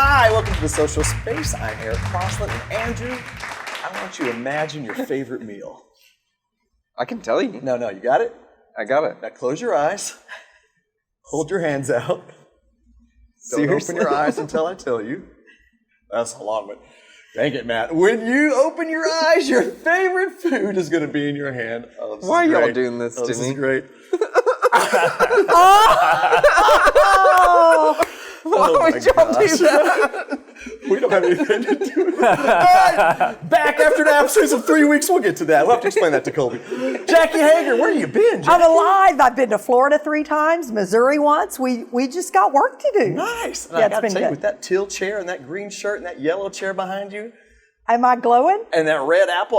Hi, welcome to The Social Space. I'm Eric Crossland, and Andrew, I want you to imagine your favorite meal. I can tell you. No, you got it? I got it. Now close your eyes, hold your hands out. Don't Seriously? open your eyes until I tell you. That's a long one. Dang it, Matt. When you open your eyes, your favorite food is going to be in your hand. Oh, Why are y'all doing this to me? This is great. Why would y'all do that? We don't have anything to do with it. All right, back after the absence of 3 weeks. We'll get to that. We'll have to explain that to Colby. Jackie Hager, where have you been, Jackie? I'm alive. I've been to Florida 3 times, Missouri once. We just got work to do. Nice. And Yeah, I got to it's tell been you, good. with that teal chair and that green shirt and that yellow chair behind you Am I glowing? and that red apple,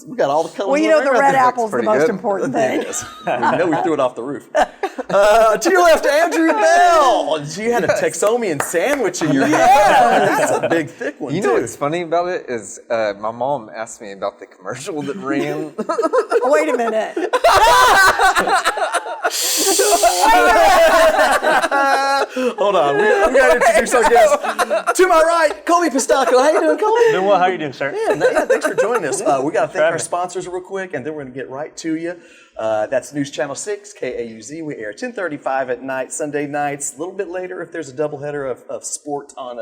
we got all the colors. Well, you we're know the wearing. red apple's the pretty most good. important thing. Yes. We know we threw it off the roof. To your left, Andrew Bell. You had a Texomian sandwich in your hand. That's a big, thick one, You too. know what's funny about it is my mom asked me about the commercial that ran. Wait a minute. Hold on. We got to introduce our guest. To my right, Colby Pistocco. How you doing, Colby? Doing well. How are you doing, sir? Yeah, thanks for joining us. We got to thank having our me. sponsors real quick, and then we're going to get right to you. That's News Channel 6, KAUZ. We air 10:35 at night, Sunday nights. A little bit later if there's a doubleheader of sport on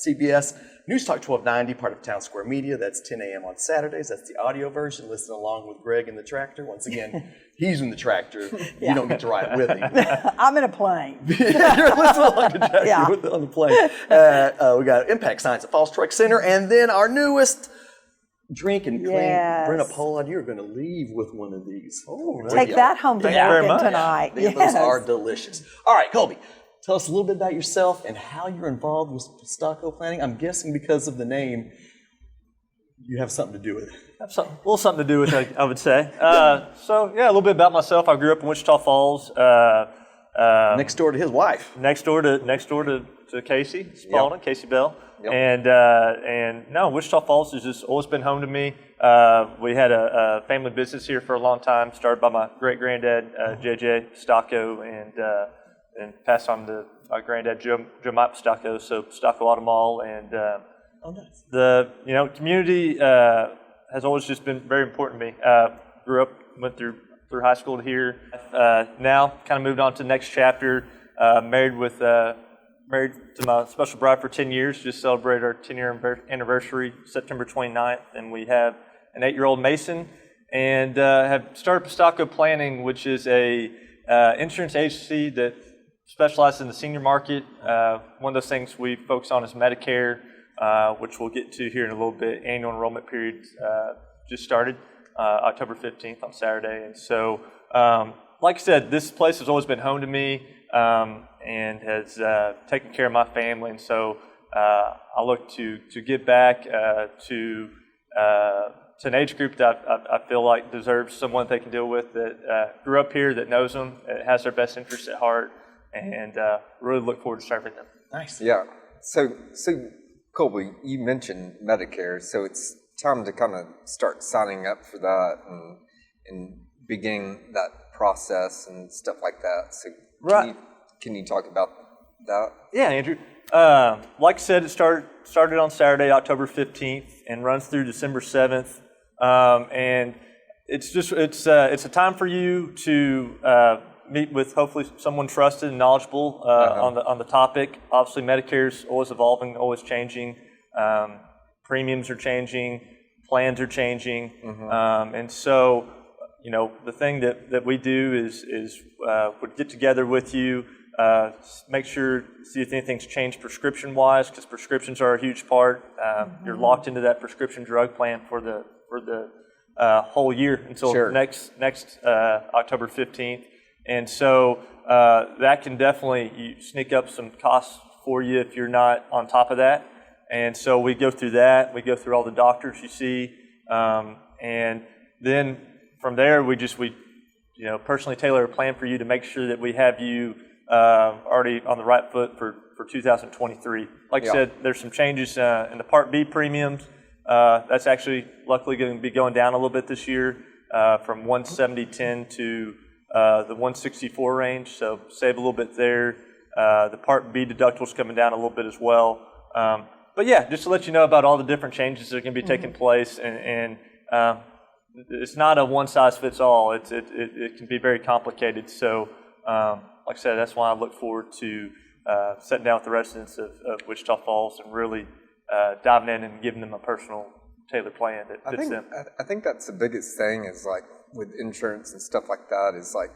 CBS. News Talk 1290, part of Town Square Media. That's 10 a.m. on Saturdays. That's the audio version. Listen along with Greg in the tractor. Once again, he's in the tractor. You don't get to ride with him. I'm in a plane. You're listening along to Jackie Yeah. on the plane. We got Impact Science at Falls Truck Center, and then our newest drink and clean. Yes. Brenna Pollard, you're going to leave with one of these. Oh, Take that home to Thank you very Morgan much. tonight. Those Yes. are delicious. All right, Colby, tell us a little bit about yourself and how you're involved with Pistocco planning. I'm guessing because of the name, you have something to do with it. Have a little something to do with it, I would say. So, yeah, a little bit about myself. I grew up in Wichita Falls, Next door to his wife. next door to Casey Spalding, Casey Bell. Yep. And no, Wichita Falls has just always been home to me. We had a family business here for a long time, started by my great-granddad, J.J. Pistocco, and passed on to my granddad, Joe Mike Pistocco, so Pistocco Automall. And Oh, nice. the community has always just been very important to me. Grew up, went through high school to here. Now kind of moved on to the next chapter. Married to my special bride for 10 years. Just celebrated our 10-year anniversary September 29th, and we have an 8-year-old Mason, and have started Pistocco Planning, which is a insurance agency that specializes in the senior market. One of those things we focus on is Medicare, which we'll get to here in a little bit. Annual enrollment period just started October 15th on Saturday. And so, like I said, this place has always been home to me and has taken care of my family. And so I look to give back to an age group that I feel like deserves someone they can deal with that grew up here, that knows them, that has their best interests at heart, and really look forward to serving them. Nice. Yeah. So Colby, you mentioned Medicare, so it's time to kind of start signing up for that and beginning that process and stuff like that. So Right. Can you talk about that? Yeah, Andrew. Like I said, it started on Saturday, October 15th, and runs through December 7th. And it's a time for you to meet with hopefully someone trusted and knowledgeable on the topic. Obviously, Medicare's always evolving, always changing. Premiums are changing, plans are changing, and so the thing that we do is would get together with you. Make sure, see if anything's changed prescription-wise, because prescriptions are a huge part. You're locked into that prescription drug plan for the whole year until next October 15th. And so that can definitely sneak up some costs for you if you're not on top of that. And so we go through that. We go through all the doctors you see, and then from there we personally tailor a plan for you to make sure that we have you already on the right foot for 2023. Like I said, there's some changes in the Part B premiums. That's actually luckily going to be going down a little bit this year from 170.10 to the 164 range. So save a little bit there. The Part B deductible's coming down a little bit as well. But yeah, just to let you know about all the different changes that are going to be taking place, and it's not a one-size-fits-all. It can be very complicated. So, like I said, that's why I look forward to sitting down with the residents of Wichita Falls and really diving in and giving them a personal, tailored plan that fits them. I think that's the biggest thing is like with insurance and stuff like that is like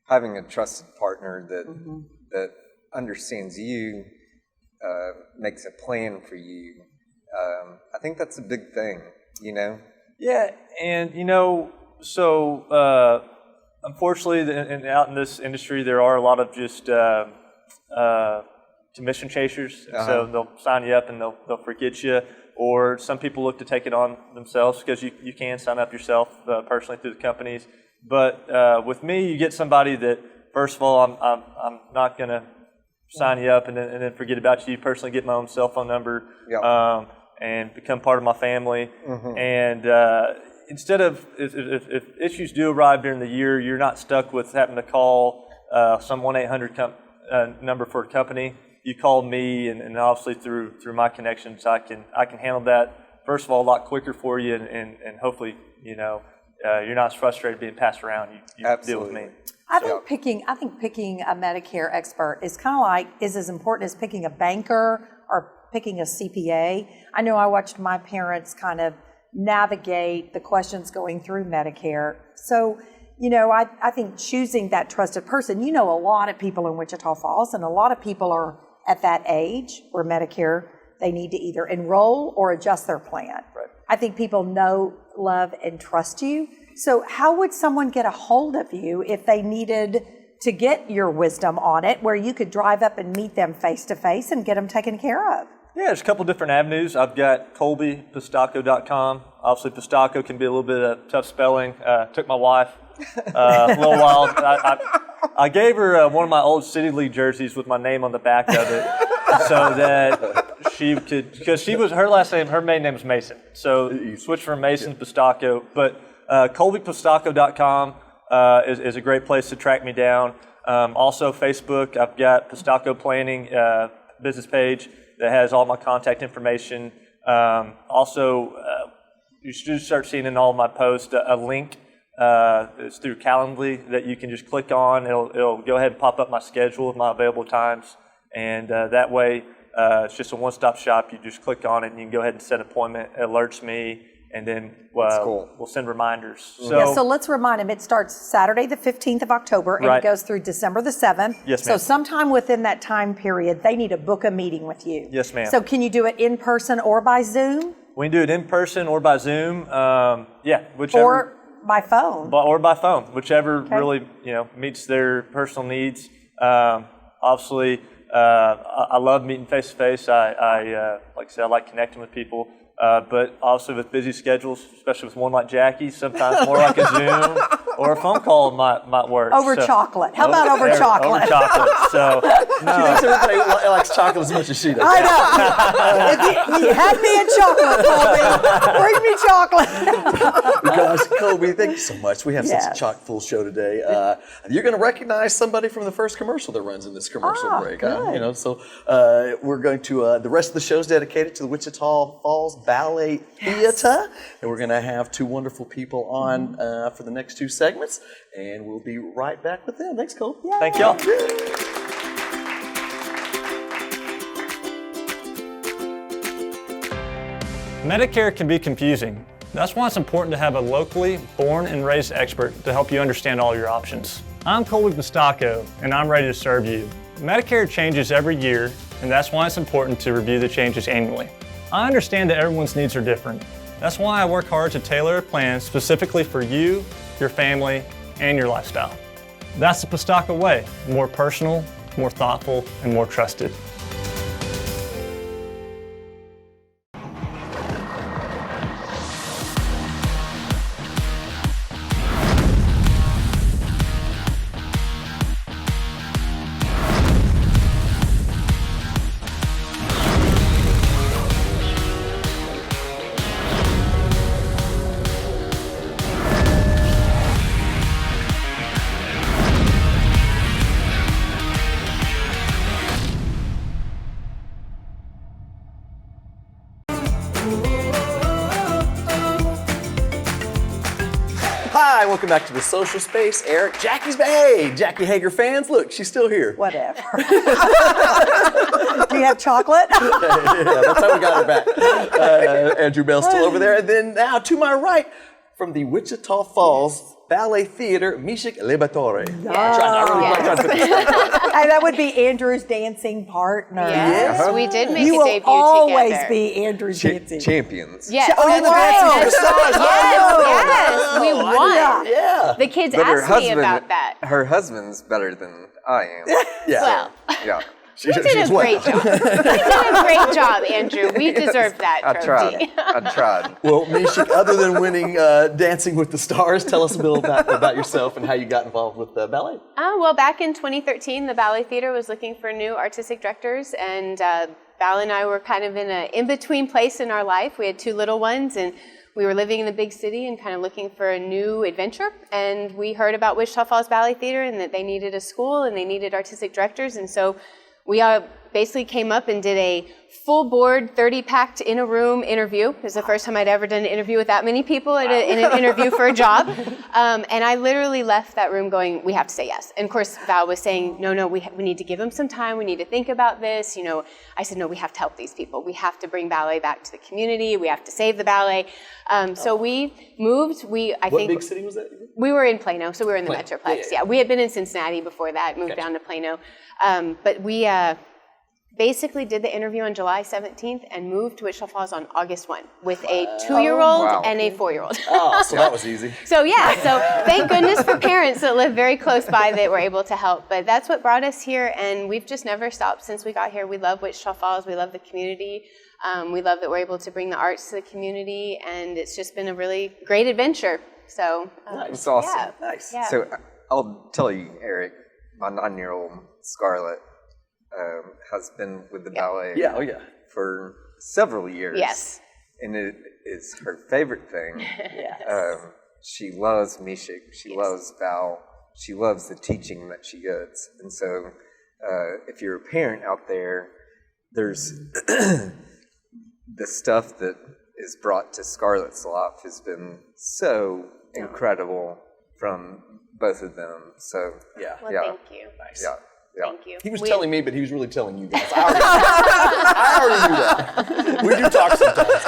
having a trusted partner that understands you, makes a plan for you. I think that's a big thing, you know? Yeah, and so unfortunately, out in this industry, there are a lot of just commission chasers. So they'll sign you up and they'll forget you. Or some people look to take it on themselves because you can sign up yourself personally through the companies. But with me, you get somebody that, first of all, I'm not going to sign you up and then forget about you. Personally, get my own cell phone number. Yeah. And become part of my family. And instead of, if issues do arrive during the year, you're not stuck with having to call some 1-800 number for a company. You call me, and obviously through my connections, I can handle that, first of all, a lot quicker for you, and hopefully, you're not as frustrated being passed around. You deal with me. I think picking a Medicare expert is as important as picking a banker or picking a CPA. I know I watched my parents kind of navigate the questions going through Medicare. So, I think choosing that trusted person, a lot of people in Wichita Falls, and a lot of people are at that age where Medicare, they need to either enroll or adjust their plan. Right. I think people know, love, and trust you. So how would someone get a hold of you if they needed to get your wisdom on it, where you could drive up and meet them face to face and get them taken care of? Yeah, there's a couple different avenues. I've got Colby, Pistocco.com. Obviously, Pistocco can be a little bit of tough spelling. Took my wife a little while. I gave her one of my old City League jerseys with my name on the back of it, so that she could, because her maiden name was Mason. So you switch from Mason to Pistocco. But ColbyPistocco.com is a great place to track me down. Also, Facebook, I've got Pistocco Planning business page that has all my contact information. Also, you should start seeing in all my posts a link. It's through Calendly that you can just click on. It'll go ahead and pop up my schedule with my available times. And that way, it's just a one-stop shop. You just click on it and you can go ahead and set an appointment. It alerts me. And then we'll send reminders. So let's remind them, it starts Saturday the 15th of October, and it goes through December the 7th. Yes, ma'am. So sometime within that time period, they need to book a meeting with you. Yes, ma'am. So can you do it in person or by Zoom? We can do it in person or by Zoom. Whichever. Or by phone. Or by phone, whichever really meets their personal needs. Obviously, I love meeting face to face. I like I said, I like connecting with people. But also with busy schedules, especially with one like Jackie, sometimes more like a Zoom or a phone call might work. Over chocolate. How about over chocolate? Over chocolate. So, She thinks everybody likes chocolate as much as she does. I know. You had me at chocolate, Colby. Bring me chocolate. Gosh, Colby, thank you so much. We have such a chock-full show today. You're going to recognize somebody from the first commercial that runs in this commercial break. Good. So we're going to, the rest of the show is dedicated to the Wichita Falls Ballet Theater. And we're going to have two wonderful people on for the next two segments. And we'll be right back with them. Thanks, Colby. thank y'all. Medicare can be confusing. That's why it's important to have a locally born and raised expert to help you understand all your options. I'm Colby Pistocco, and I'm ready to serve you. Medicare changes every year, and that's why it's important to review the changes annually. I understand that everyone's needs are different. That's why I work hard to tailor a plan specifically for you, your family, and your lifestyle. That's the Pistocco way, more personal, more thoughtful, and more trusted. Hi, welcome back to the Social Space. Eric, Jackie's back. Hey, Jackie Hager fans, look, she's still here. Whatever. Do you have chocolate? Yeah, that's how we got her back. Andrew Bell's still over there. And then now to my right, from the Wichita Falls Ballet Theater, Mishic Liberatore. Yeah. I And that would be Andrew's dancing partner. Yes, Yeah. we did make You a debut will always together. be Andrew's dancing. Champions. Yes. Oh, that's wow. right. Yes, Yes, we won. Yeah. The kids But her asked me husband, about that. her husband's better than I am. Yeah. Well, Yeah. you did a great job. You did a great job, Andrew. We deserve that I trophy. tried. I tried. Well, Mishic, other than winning Dancing with the Stars, tell us a bit about yourself and how you got involved with ballet. Well, back in 2013, the Ballet Theater was looking for new artistic directors, and Val and I were kind of in an in-between place in our life. We had 2 little ones, and we were living in the big city and kind of looking for a new adventure. And we heard about Wichita Falls Ballet Theater and that they needed a school and they needed artistic directors, and so we basically came up and did a full board, 30-packed in a room interview. It was the first time I'd ever done an interview with that many people in an interview for a job. And I literally left that room going, we have to say yes. And of course, Val was saying, no, we need to give them some time. We need to think about this. I said, no, we have to help these people. We have to bring ballet back to the community. We have to save the ballet. So we moved. What big city was that? We were in Plano, so we were in the Metroplex. Yeah, we had been in Cincinnati before that, moved down to Plano. But we basically did the interview on July 17th and moved to Wichita Falls on August 1 with a 2-year-old and a 4-year-old. Oh, so that was easy. So thank goodness for parents that live very close by that were able to help. But that's what brought us here, and we've just never stopped since we got here. We love Wichita Falls. We love the community. We love that we're able to bring the arts to the community, and it's just been a really great adventure. So It's awesome. Yeah. Nice. Yeah. So I'll tell you, Eric, my 9-year-old Scarlett has been with the ballet for several years. Yes. And it is her favorite thing. She loves Mishic. She loves Val. She loves the teaching that she gets. And so if you're a parent out there, there's the stuff that is brought to Scarlett's life has been so incredible from both of them. So Well, thank you. Nice. yeah. Thank you. He was telling me, but he was really telling you guys. I already knew that. We do talk sometimes.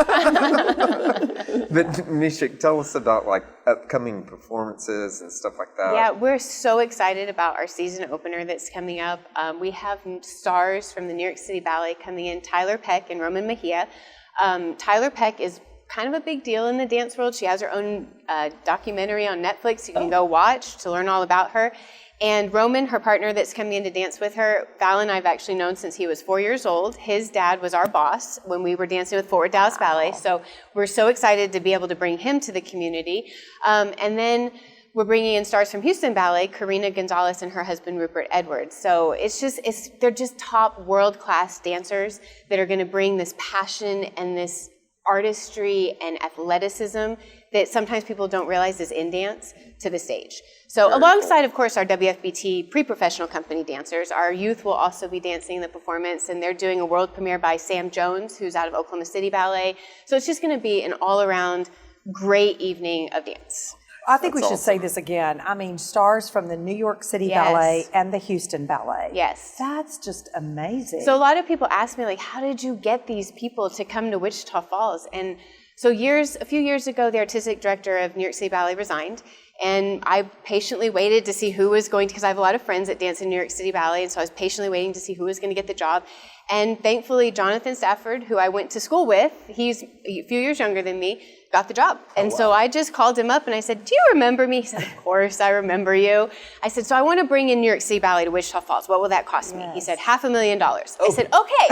But Mishic, tell us about like upcoming performances and stuff like that. Yeah, we're so excited about our season opener that's coming up. We have stars from the New York City Ballet coming in, Tyler Peck and Roman Mejia. Tyler Peck is kind of a big deal in the dance world. She has her own documentary on Netflix you can go watch to learn all about her. And Roman, her partner that's coming in to dance with her, Val and I have actually known since he was 4 years old. His dad was our boss when we were dancing with Forward Dallas Ballet. So we're so excited to be able to bring him to the community. And then we're bringing in stars from Houston Ballet, Karina Gonzalez and her husband, Rupert Edwards. So they're just top world-class dancers that are going to bring this passion and this artistry and athleticism that sometimes people don't realize is in dance to the stage. So alongside, of course, our WFBT pre-professional company dancers, our youth will also be dancing in the performance, and they're doing a world premiere by Sam Jones, who's out of Oklahoma City Ballet. So it's just going to be an all-around great evening of dance. I think we should say this again. I mean, stars from the New York City Ballet and the Houston Ballet. Yes. That's just amazing. So a lot of people ask me, like, how did you get these people to come to Wichita Falls? And so a few years ago, the artistic director of New York City Ballet resigned. And I patiently waited to see who was going to, because I have a lot of friends that dance in New York City Ballet, and so I was patiently waiting to see who was going to get the job. And thankfully, Jonathan Stafford, who I went to school with, he's a few years younger than me, got the job. And so I just called him up and I said, do you remember me? He said, of course, I remember you. I said, so I want to bring in New York City Ballet to Wichita Falls. What will that cost me? He said, $500,000. I said, okay,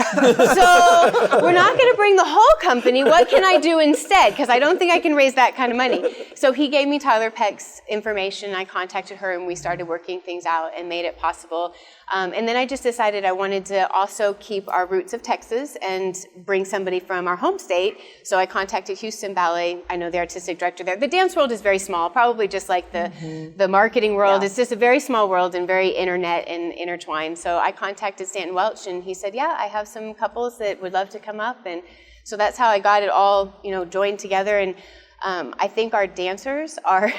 so we're not going to bring the whole company. What can I do instead? Because I don't think I can raise that kind of money. So he gave me Tyler Peck's information. I contacted her and we started working things out and made it possible. And then I just decided I wanted to also keep our roots of Texas and bring somebody from our home state. So I contacted Houston Ballet. I know the artistic director there. The dance world is very small, probably just like the marketing world. It's just a very small world and very internet and intertwined. So I contacted Stanton Welch, and he said, yeah, I have some couples that would love to come up. And so that's how I got it all, joined together. And I think our dancers are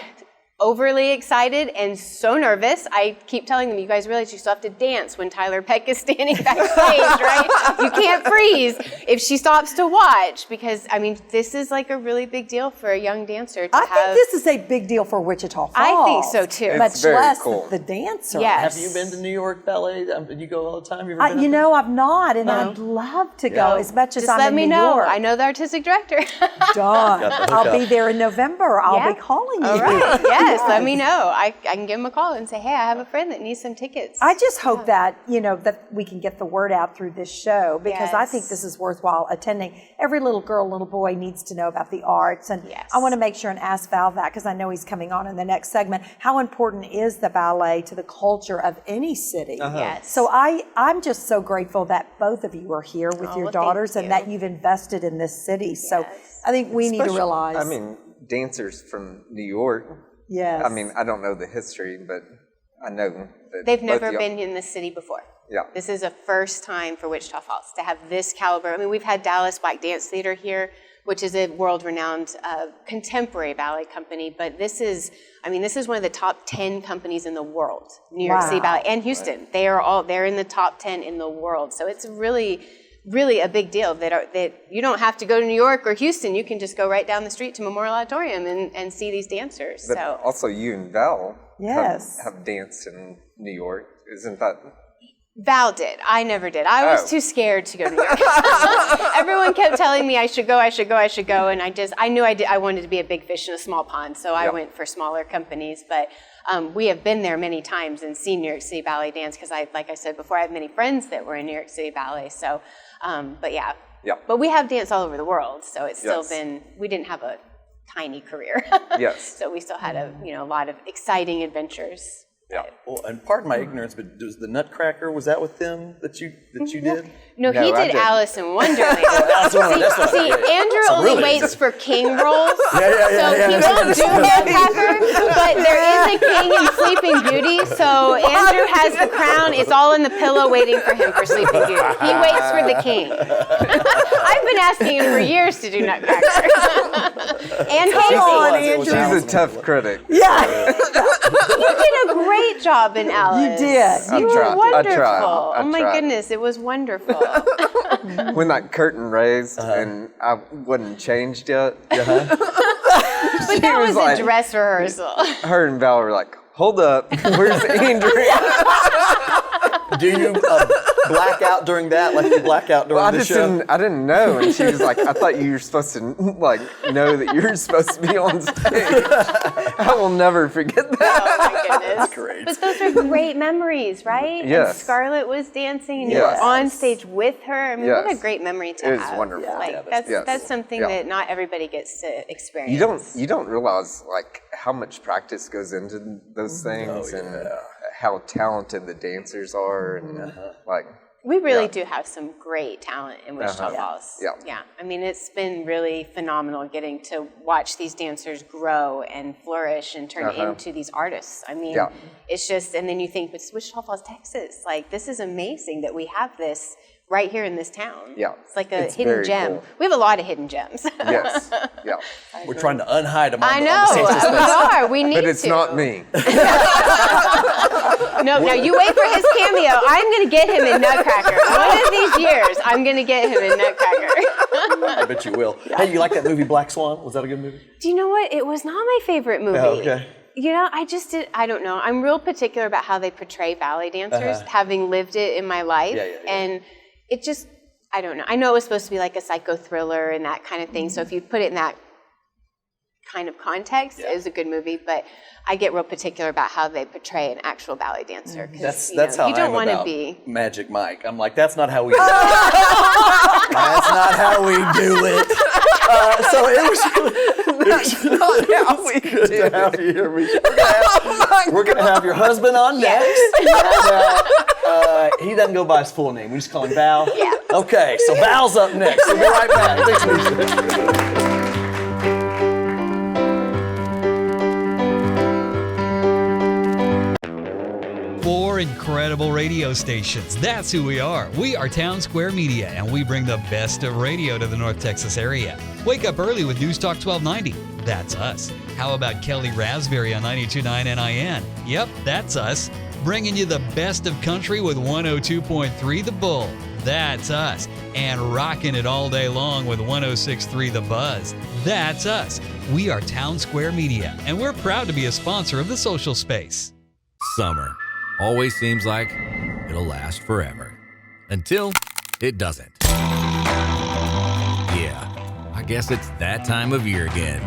overly excited and so nervous. I keep telling them, you guys realize you still have to dance when Tyler Peck is standing backstage, right? You can't freeze if she stops to watch, because, this is like a really big deal for a young dancer to have. I think this is a big deal for Wichita Falls. I think so, too. It's Much very less cool. the dancers. Yes. Have you been to New York Ballet? You go all the time? You ever been I've not, and I'd love to go as much as Just I'm let in me New know. York. I know the artistic director. Done. Got the I'll hookup. be there in November. I'll Yeah. be calling you. All right. Yes, let me know. I can give him a call and say, hey, I have a friend that needs some tickets. I just hope that, that we can get the word out through this show, because I think Yes. this is worthwhile attending. Every little girl, little boy needs to know about the arts. And Yes. I want to make sure and ask Val that, because I know he's coming on in the next segment. How important is the ballet to the culture of any city? Yes. So I'm just so grateful that both of you are here with your well, thank daughters and you. that you've invested in this city. So Yes. I think we need to Especially- realize. Dancers from New York. Yes. I don't know the history, but I know that They've both never y'all- been in this city before. Yeah. This is a first time for Wichita Falls to have this caliber. We've had Dallas Black Dance Theater here, which is a world-renowned contemporary ballet company, but this is one of the top 10 companies in the world. New York City Ballet and Houston. They're in the top 10 in the world. So it's really a big deal that you don't have to go to New York or Houston. You can just go right down the street to Memorial Auditorium and see these dancers. But So also you and Val Yes. have danced in New York. Isn't that? Val did. I never did. I was Oh. too scared to go to New York. Everyone kept telling me I should go, and I knew I wanted to be a big fish in a small pond, so I Yeah. went for smaller companies. But we have been there many times and seen New York City Ballet dance, because like I said before, I have many friends that were in New York City Ballet. So, but yeah. Yeah. But we have danced all over the world, so it's still Yes. we didn't have a tiny career. Yes. So we still had a lot of exciting adventures. Yeah. Well, and pardon my ignorance, but was the Nutcracker, was that with them that you did? No, No, he I did didn't. Alice in Wonderland. That's what See, Andrew So only really, waits for king roles, so yeah. he won't do Nutcracker, but there is a king in Sleeping Beauty, so Andrew has the crown. It's all in the pillow waiting for him for Sleeping Beauty. He waits for the king. I've been asking him for years to do Nutcracker. And on, Casey. Andrew. She's a tough critic. Yeah. You did a great job in Alice. You did. You were tried. I wonderful. tried. Oh my tried. goodness, it was wonderful. When that curtain raised and I wasn't changed yet, But that was was like- a dress rehearsal. her and Val were like, "Hold up, where's Andrea?" Do you black out during that, like you black out during the show? I didn't know, and she was like, "I thought you were supposed to know that you're supposed to be on stage." I will never forget that. Oh my goodness. Great. But those are great memories, right? Yes. And Scarlett was dancing and you Yes. were on stage with her. What a Yes. great memory to It was have. wonderful. Like Yes. that's something Yeah. that not everybody gets to experience. You don't realize how much practice goes into those things and how talented the dancers are and We really Yeah. do have some great talent in Wichita Falls. Yeah. It's been really phenomenal getting to watch these dancers grow and flourish and turn into these artists. Yeah. It's just, and then you think, but it's Wichita Falls, Texas. This is amazing that we have this right here in this town. Yeah. It's like a It's hidden very gem. cool. We have a lot of hidden gems. yes, yeah. We're trying to unhide them on I the know, census we list. are. We need to. But it's not me. No, now you wait for his cameo. I'm going to get him in Nutcracker. One of these years, I'm going to get him in Nutcracker. I bet you will. Hey, you like that movie Black Swan? Was that a good movie? Do you know what? It was not my favorite movie. Oh, okay. I don't know. I'm real particular about how they portray ballet dancers, having lived it in my life. Yeah. And it just, I don't know. I know it was supposed to be like a psycho thriller and that kind of thing. So if you put it in that kind of context, it was a good movie. But I get real particular about how they portray an actual ballet dancer. 'Cause, That's how you don't I'm want to about be. Magic Mike. I'm like, that's not how we do it. That's not how we do it. So it was Not how we good to have you here, Mishic. We're gonna have your husband on Yes. next. He doesn't go by his full name. We just call him Val. Yeah. Okay, so Val's up next. We'll be right back. Thanks, Mishic. 4 incredible radio stations. That's who we are. We are Town Square Media, and we bring the best of radio to the North Texas area. Wake up early with News Talk 1290. That's us. How about Kelly Raspberry on 92.9 NIN? Yep, that's us. Bringing you the best of country with 102.3 The Bull. That's us. And rocking it all day long with 106.3 The Buzz. That's us. We are Town Square Media, and we're proud to be a sponsor of the social space. Summer always seems like it'll last forever. Until it doesn't. Yeah, I guess it's that time of year again.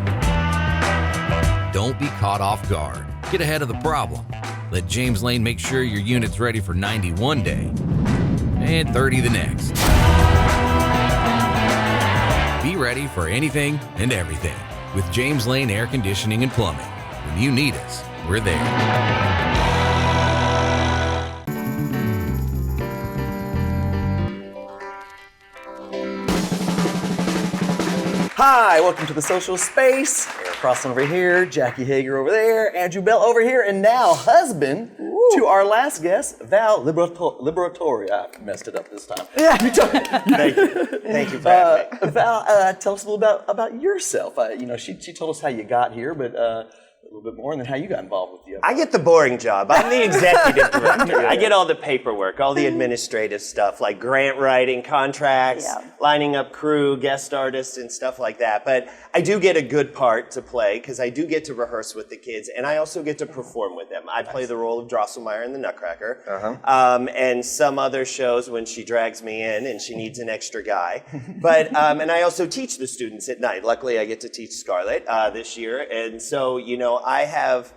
Don't be caught off guard. Get ahead of the problem. Let James Lane make sure your unit's ready for 90 one day and 30 the next. Be ready for anything and everything with James Lane Air Conditioning and Plumbing. When you need us, we're there. Hi, welcome to the social space. Eric Crossan over here, Jackie Hager over there, Andrew Bell over here, and now husband to our last guest, Val Liberatore. I messed it up this time. Yeah. Thank you. Thank you for having me. Val, tell us a little about yourself. She told us how you got here, but a little bit more, and then how you got involved with the I get the boring job. I'm the executive director. I get all the paperwork, all the administrative stuff, like grant writing, contracts, lining up crew, guest artists, and stuff like that. But I do get a good part to play, because I do get to rehearse with the kids, and I also get to perform with them. I play the role of Drosselmeyer in the Nutcracker, and some other shows when she drags me in and she needs an extra guy. But and I also teach the students at night. Luckily, I get to teach Scarlett this year, and so I have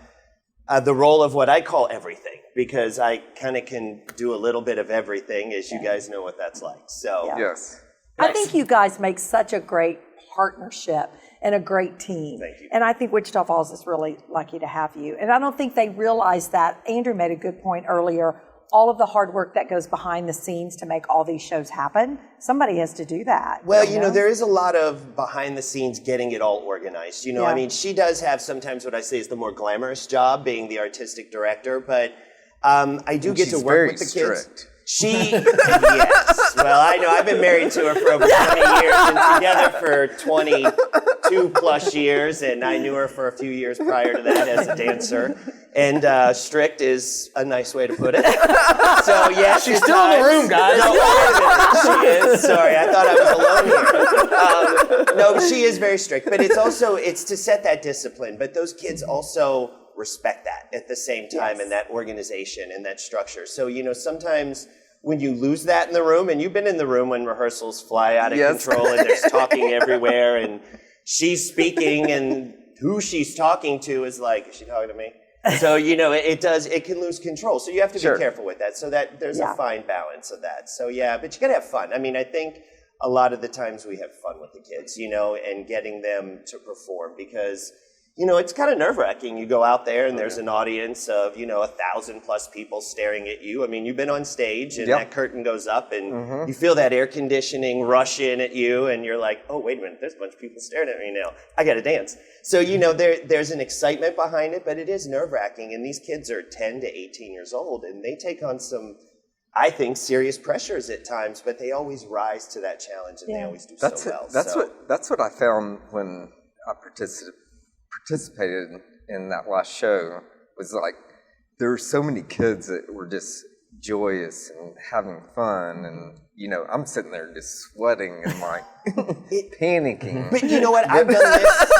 the role of what I call everything, because I kind of can do a little bit of everything, as you guys know what that's like. So Yes. I think you guys make such a great partnership and a great team. Thank you. And I think Wichita Falls is really lucky to have you. And I don't think they realize that. Andrew made a good point earlier. All of the hard work that goes behind the scenes to make all these shows happen, somebody has to do that. Well, there is a lot of behind the scenes getting it all organized. I mean, she does have sometimes what I say is the more glamorous job, being the artistic director, but I do get to work with the kids. Strict. Yes. Well, I know. I've been married to her for over 20 years and together for 22 plus years, and I knew her for a few years prior to that as a dancer. And strict is a nice way to put it. So, yes. She's still in the room, guys. No, wait a minute. She is. Sorry, I thought I was alone here. No, she is very strict. But it's to set that discipline. But those kids also respect that at the same time, and that organization and that structure. So, sometimes when you lose that in the room, and you've been in the room when rehearsals fly out of control and there's talking everywhere and she's speaking and who she's talking to is like, is she talking to me? So, it can lose control. So you have to be careful with that. So that there's a fine balance of that. So but you gotta have fun. I mean, I think a lot of the times we have fun with the kids, and getting them to perform, because it's kind of nerve-wracking. You go out there and there's an audience of, 1,000 plus people staring at you. I mean, you've been on stage and that curtain goes up and you feel that air conditioning rush in at you and you're like, oh, wait a minute, there's a bunch of people staring at me now. I got to dance. So, there's an excitement behind it, but it is nerve-wracking. And these kids are 10 to 18 years old and they take on some, I think, serious pressures at times, but they always rise to that challenge and they always do so well. That's what I found when I participated in that last show, was like there were so many kids that were just joyous and having fun, and I'm sitting there just sweating and like panicking. But you know what? I've done this.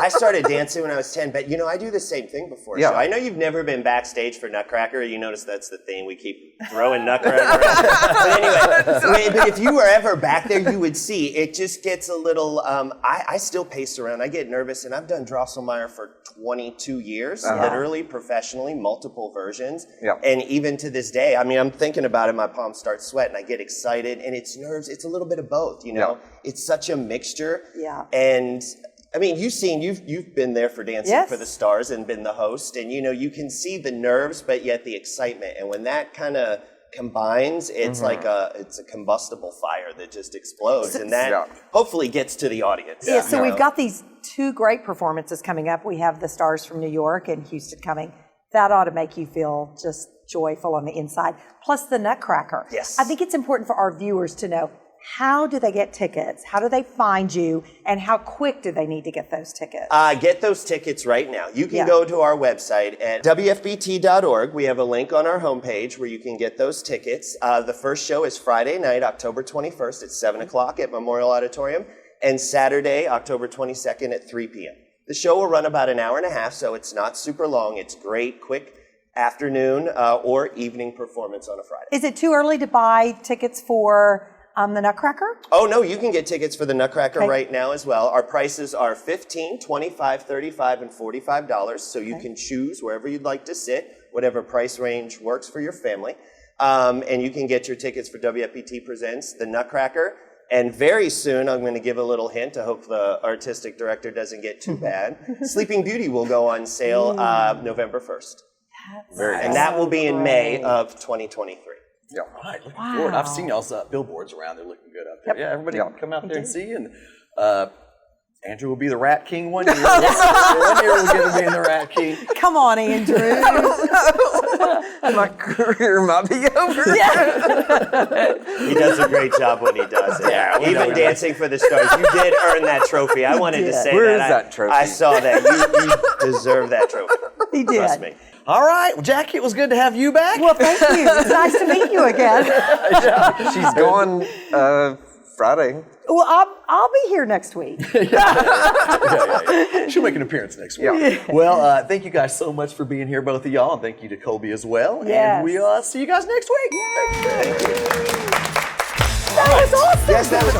I started dancing when I was 10, but I do the same thing before a show. I know you've never been backstage for Nutcracker. You notice that's the thing. We keep throwing Nutcracker around. But anyway, but if you were ever back there, you would see it just gets a little, I still pace around. I get nervous, and I've done Drosselmeyer for 22 years, literally, professionally, multiple versions. And even to this day, I mean, I'm thinking about it, my palms start sweating, I get excited, and it's nerves. It's a little bit of both, It's such a mixture. And I mean, you've been there for Dancing for the Stars and been the host, and you can see the nerves, but yet the excitement. And when that kind of combines, it's like it's a combustible fire that just explodes, and that hopefully gets to the audience. Yeah, so we've got these two great performances coming up. We have the Stars from New York and Houston coming. That ought to make you feel just joyful on the inside. Plus the Nutcracker. Yes. I think it's important for our viewers to know, how do they get tickets? How do they find you? And how quick do they need to get those tickets? Get those tickets right now. You can go to our website at wfbt.org. We have a link on our homepage where you can get those tickets. The first show is Friday night, October 21st at 7 o'clock at Memorial Auditorium, and Saturday, October 22nd at 3 p.m. The show will run about an hour and a half, so it's not super long. It's great, quick afternoon or evening performance on a Friday. Is it too early to buy tickets for the Nutcracker? Oh, no, you can get tickets for the Nutcracker right now as well. Our prices are $15, $25, $35, and $45, so you can choose wherever you'd like to sit, whatever price range works for your family. And you can get your tickets for WFPT Presents The Nutcracker. And very soon, I'm going to give a little hint. I hope the artistic director doesn't get too bad. Sleeping Beauty will go on sale November 1st. And that will be in May of 2023. Yeah. All right, looking forward. I've seen y'all's billboards around there looking good up there. Yeah, everybody can come out there and see. And Andrew will be the Rat King one year. One year we'll get to be in the Rat King. Come on, Andrew. My career might be over. He does a great job when he does it. Yeah, even Dancing for the Stars. You did earn that trophy. I wanted to say Where that. is that trophy? I saw that. You deserve that trophy. He did. Trust me. All right, well, Jackie, it was good to have you back. Well, thank you. It's nice to meet you again. She's gone Friday. Well, I'll be here next week. She'll make an appearance next week. Yeah. Well, thank you guys so much for being here, both of y'all, and thank you to Colby as well. Yes. And we'll see you guys next week. That was awesome. Yes, that was